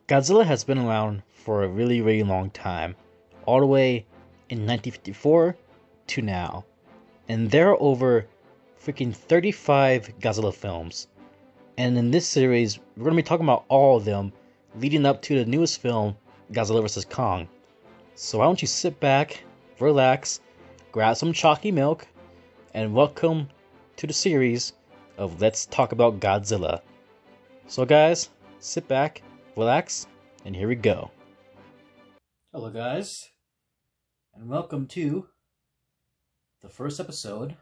Godzilla has been around for a really, really long time, all the way in 1954 to now. And there are over freaking 35 Godzilla films. And in this series, we're going to be talking about all of them leading up to the newest film, Godzilla vs. Kong. So why don't you sit back, relax, grab some chalky milk, and welcome to the series of Let's Talk About Godzilla. So guys, sit back, relax, and here we go. Hello guys, and welcome to the first episode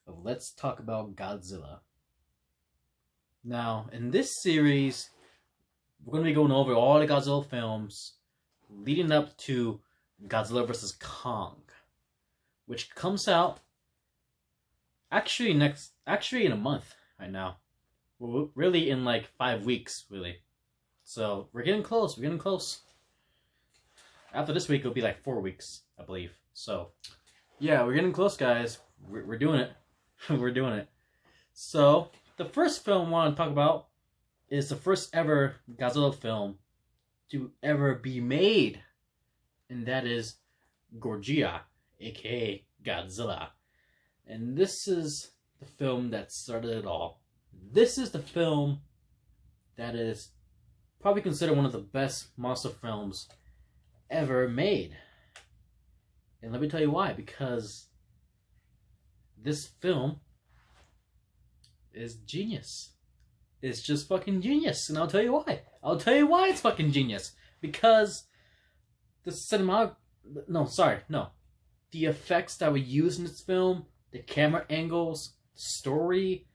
of Let's Talk About Godzilla. Now, in this series, we're going to be going over all the Godzilla films leading up to Godzilla vs. Kong, which comes out actually in a month right now. We're really in like 5 weeks, really. So we're getting close. After this week, it'll be like 4 weeks, I believe. So yeah, we're getting close, guys. We're doing it. We're doing it. So the first film I want to talk about is the first ever Godzilla film to ever be made, and that is Gojira, aka Godzilla. And this is the film that started it all. This is the film that is probably considered one of the best monster films ever made. And let me tell you why. Because this film is genius. It's just fucking genius. And I'll tell you why. I'll tell you why it's fucking genius. Because the the effects that were used in this film, the camera angles, the story,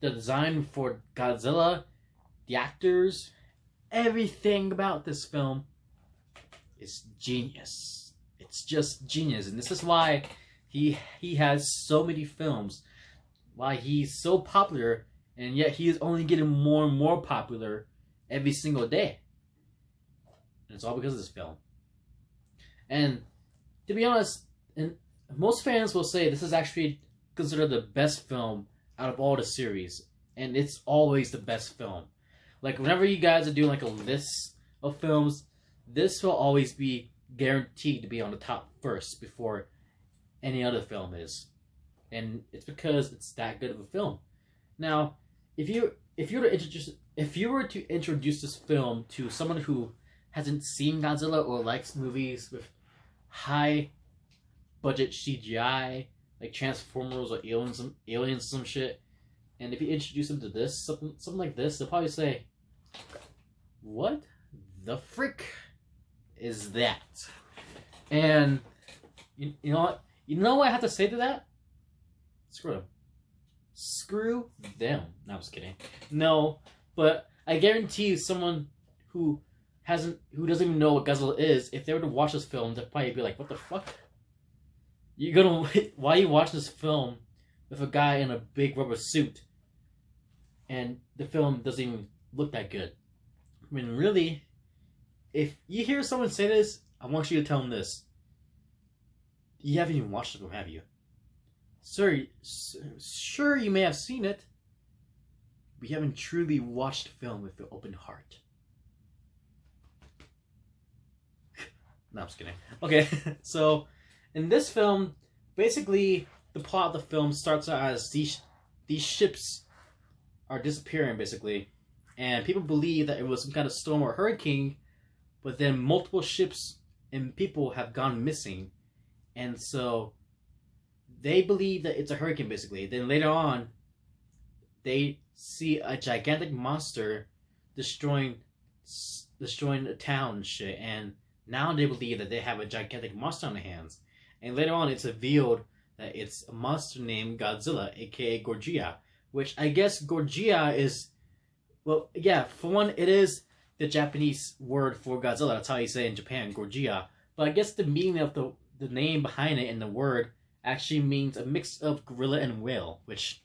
the design for Godzilla, the actors, everything about this film is genius. It's just genius. And this is why he has so many films, why he's so popular, and yet he is only getting more and more popular every single day. And it's all because of this film. And to be honest, and most fans will say this is actually considered the best film out of all the series, and it's always the best film. Like, whenever you guys are doing like a list of films, this will always be guaranteed to be on the top first before any other film is. And it's because it's that good of a film. Now, if you were to introduce this film to someone who hasn't seen Godzilla or likes movies with high budget CGI, like Transformers or aliens some shit, and if you introduce them to this, something like this, they'll probably say, "What the frick is that?" And you know what? You know what I have to say to that? Screw them. Screw them. No, I'm just kidding. No, but I guarantee you, someone who doesn't even know what Godzilla is, if they were to watch this film, they'd probably be like, "What the fuck? Why are you watching this film with a guy in a big rubber suit, and the film doesn't even look that good?" I mean, really, if you hear someone say this, I want you to tell them this: you haven't even watched the film, have you? Sure, you may have seen it, but you haven't truly watched the film with an open heart. No, I'm just kidding. Okay, so in this film, basically, the plot of the film starts out as these ships are disappearing, basically. And people believe that it was some kind of storm or hurricane, but then multiple ships and people have gone missing. And so they believe that it's a hurricane, basically. Then later on, they see a gigantic monster destroying a town and shit. And now they believe that they have a gigantic monster on their hands. And later on, it's revealed that it's a monster named Godzilla, aka Gojira. Which I guess Gojira is... Well, yeah, for one, it is the Japanese word for Godzilla. That's how you say it in Japan, Gojira. But I guess the meaning of the name behind it and the word actually means a mix of gorilla and whale. Which,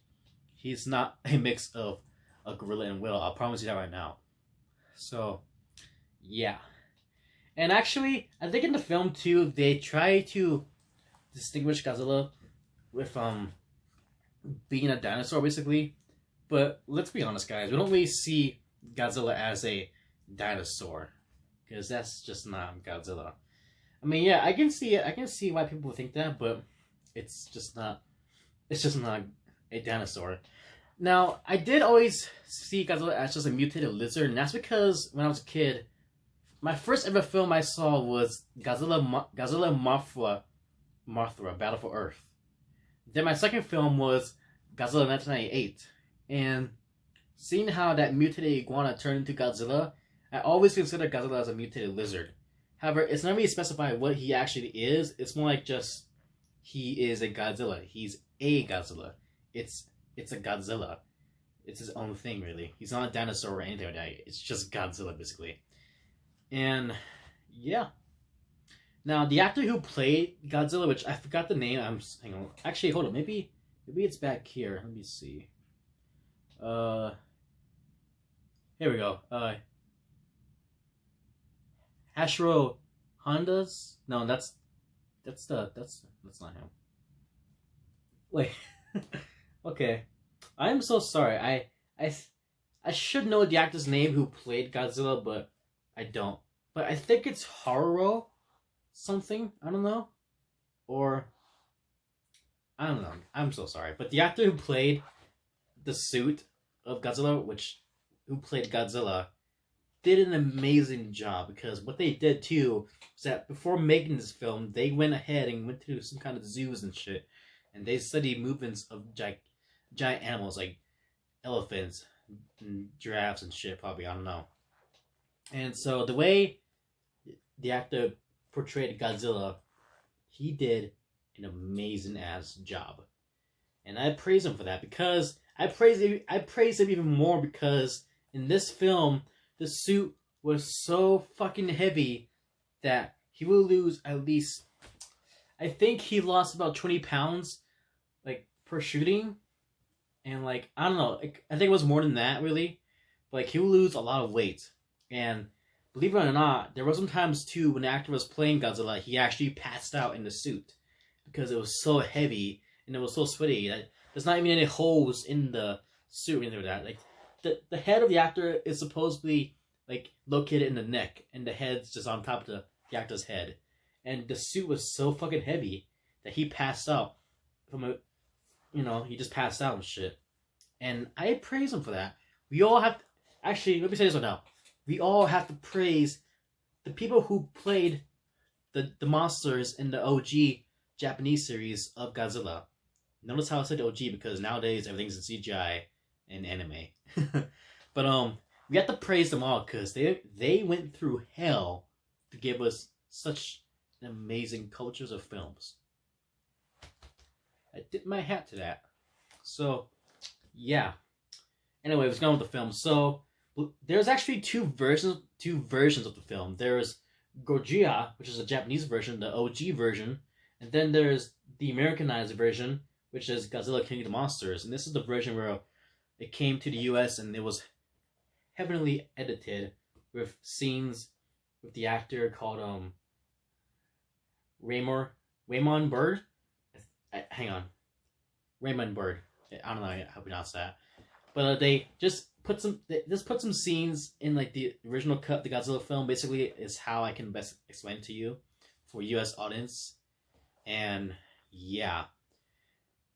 he's not a mix of a gorilla and whale. I'll promise you that right now. So, yeah. And actually, I think in the film too, they try to distinguish Godzilla with being a dinosaur, basically. But let's be honest, guys, we don't really see Godzilla as a dinosaur, because that's just not Godzilla. I mean, yeah, I can see it. I can see why people think that, but it's just not. It's just not a dinosaur. Now, I did always see Godzilla as just a mutated lizard, and that's because when I was a kid, my first ever film I saw was Godzilla Mothra, Battle for Earth. Then my second film was Godzilla 1998, and seeing how that mutated iguana turned into Godzilla, I always considered Godzilla as a mutated lizard. However, it's not really specified what he actually is. It's more like just he is a Godzilla. He's a Godzilla. It's a Godzilla. It's his own thing, really. He's not a dinosaur or anything like that. It's just Godzilla, basically. And yeah. Now, the actor who played Godzilla, which I forgot the name. Hang on. Actually, hold on. Maybe it's back here. Let me see. Here we go. Hashiro Honda's? No, that's not him. Wait. Okay. I'm so sorry. I should know the actor's name who played Godzilla, but I don't. But I think it's Haruo something. I don't know. Or I don't know. I'm so sorry. But the actor who played the suit of Godzilla, who played Godzilla, did an amazing job, because what they did too was that before making this film, they went ahead and went to some kind of zoos and shit, and they studied movements of giant animals like elephants and giraffes and shit, probably, I don't know. And so the way the actor portrayed Godzilla, he did an amazing ass job. And I praise him for that, because I praise him even more because in this film, the suit was so fucking heavy that he will lose at least, I think he lost about 20 pounds, like, per shooting. And, like, I don't know, like, I think it was more than that, really. But, like, he will lose a lot of weight. And believe it or not, there were some times, too, when the actor was playing Godzilla, he actually passed out in the suit. Because it was so heavy, and it was so sweaty, that there's not even any holes in the suit or anything like that. Like, the head of the actor is supposedly, like, located in the neck, and the head's just on top of the actor's head. And the suit was so fucking heavy that he passed out from he just passed out and shit. And I praise him for that. We all have to, actually, let me say this right now. We all have to praise the people who played the monsters in the OG Japanese series of Godzilla. Notice how I said OG, because nowadays everything's in CGI and anime. But we have to praise them all, because they went through hell to give us such amazing cultures of films. I tip my hat to that. So, yeah. Anyway, let's go on with the film. So, there's actually two versions of the film. There's Gojira, which is a Japanese version, the OG version, and then there's the Americanized version, which is Godzilla King of the Monsters. And this is the version where it came to the US and it was heavily edited with scenes with the actor called Raymond Bird. Hang on, Raymond Bird. I don't know how to pronounce that, but they just put some scenes in, like, the original cut, the Godzilla film. Basically, is how I can best explain to you for US audience. And yeah,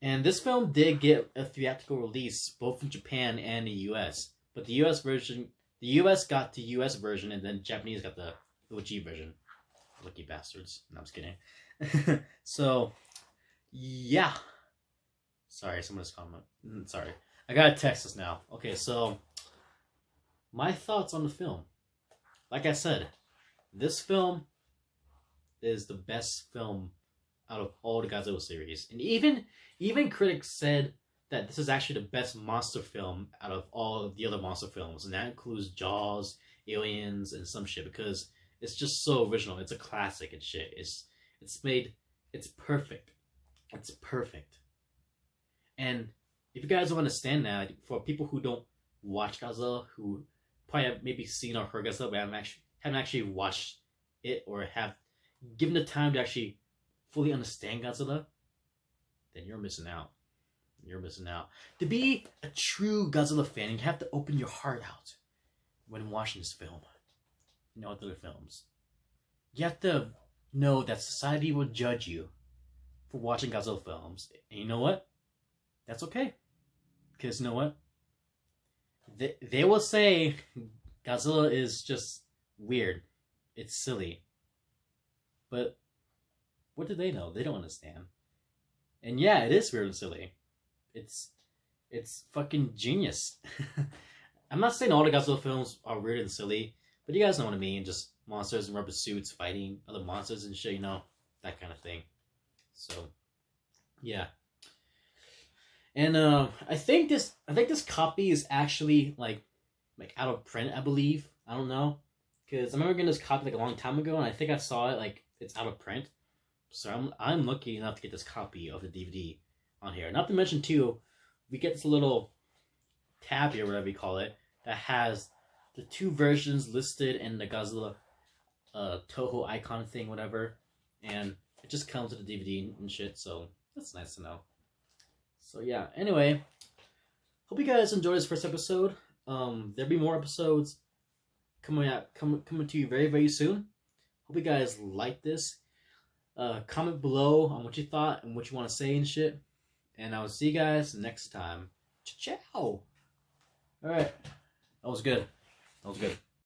and this film did get a theatrical release both in Japan and the US. But the US got the US version, and then Japanese got the OG version. Lucky bastards. No, I'm just kidding. So, yeah. Sorry, someone's comment. Sorry. I gotta text this now. Okay, so, my thoughts on the film. Like I said, this film is the best film out of all the Godzilla series. And even critics said that this is actually the best monster film out of all of the other monster films. And that includes Jaws, Aliens, and some shit, because it's just so original. It's a classic and shit. It's perfect. It's perfect. And if you guys don't understand that, for people who don't watch Godzilla, who probably have maybe seen or heard Godzilla, but haven't actually watched it or have given the time to actually fully understand Godzilla, then you're missing out. You're missing out. To be a true Godzilla fan, you have to open your heart out when watching this film. other films. You have to know that society will judge you for watching Godzilla films. And you know what? That's okay. Because you know what? They will say Godzilla is just weird. It's silly. But what do they know? They don't understand. And yeah, it is weird and silly. It's fucking genius. I'm not saying all the Godzilla films are weird and silly, but you guys know what I mean. Just monsters in rubber suits fighting other monsters and shit, that kind of thing. So, yeah. And I think this copy is actually like out of print, I believe. I don't know, because I remember getting this copy like a long time ago, and I think I saw it like it's out of print. So I'm lucky enough to get this copy of the DVD on here. Not to mention too, we get this little tab here, whatever you call it, that has the 2 versions listed in the Godzilla Toho icon thing, whatever, and it just comes with the DVD and shit. So that's nice to know. So yeah. Anyway, hope you guys enjoyed this first episode. There'll be more episodes coming to you very, very soon. Hope you guys like this. Comment below on what you thought and what you want to say and shit. And I will see you guys next time. Ciao. All right. That was good.